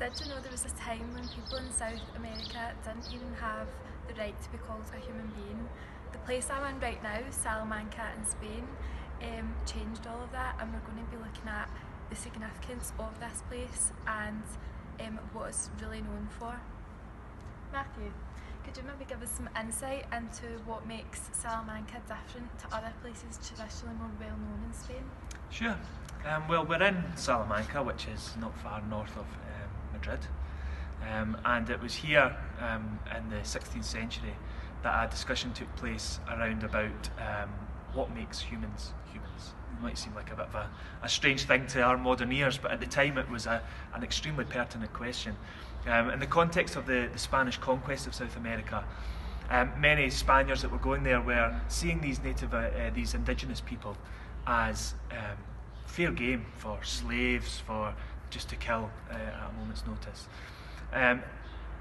Did you know there was a time when people in South America didn't even have the right to be called a human being? The place I'm in right now, Salamanca in Spain, changed all of that, and we're going to be looking at the significance of this place and what it's really known for. Matthew, could you maybe give us some insight into what makes Salamanca different to other places traditionally more well known in Spain? Sure. Well, we're in Salamanca, which is not far north of Madrid, and it was here in the 16th century that a discussion took place around about what makes humans humans. It might seem like a bit of a strange thing to our modern ears, but at the time it was an extremely pertinent question. In the context of the Spanish conquest of South America, many Spaniards that were going there were seeing these these indigenous people as fair game for slaves, for just to kill at a moment's notice.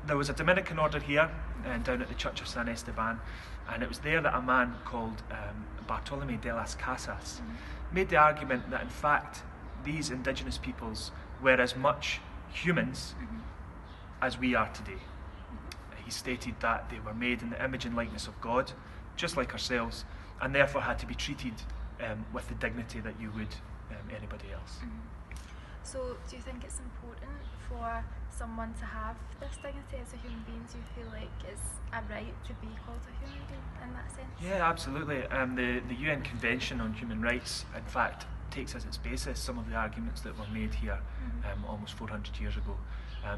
There was a Dominican order here down at the Church of San Esteban, and it was there that a man called Bartolome de las Casas made the argument that in fact these indigenous peoples were as much humans as we are today. He stated that they were made in the image and likeness of God, just like ourselves, and therefore had to be treated with the dignity that you would anybody else. So do you think it's important for someone to have this dignity as a human being? Do you feel like it's a right to be called a human being in that sense? Yeah, absolutely. The UN Convention on Human Rights, in fact, takes as its basis some of the arguments that were made here almost 400 years ago.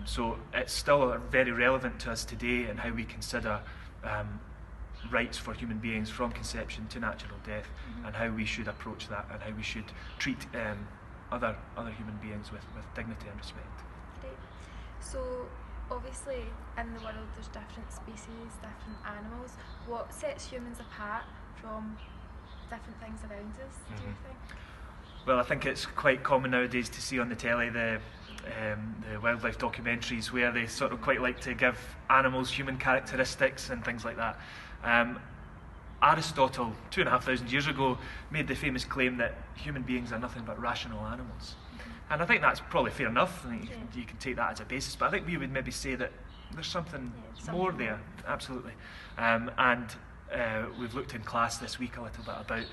So it's still very relevant to us today in how we consider rights for human beings from conception to natural death, and how we should approach that, and how we should treat other human beings with dignity and respect. Great. So obviously in the world there's different species, different animals. What sets humans apart from different things around us, do you think? Well, I think it's quite common nowadays to see on the telly the wildlife documentaries where they sort of quite like to give animals human characteristics and things like that. Aristotle, 2,500 years ago, made the famous claim that human beings are nothing but rational animals. And I think that's probably fair enough. I think you can take that as a basis, but I think we would maybe say that there's something more there, absolutely. We've looked in class this week a little bit about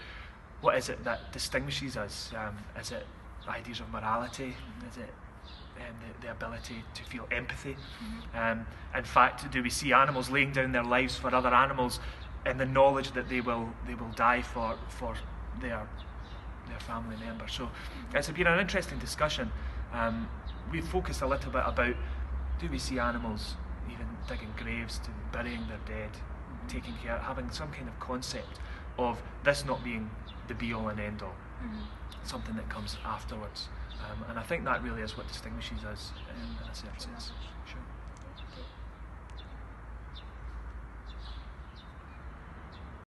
what is it that distinguishes us. Is it ideas of morality? Is it the ability to feel empathy? In fact, do we see animals laying down their lives for other animals in the knowledge that they will die for their family members? So it's been an interesting discussion. We've focused a little bit about, do we see animals even digging graves, to burying their dead, taking care, having some kind of concept of this not being the be-all and end-all, something that comes afterwards. And I think that really is what distinguishes us in a certain sense.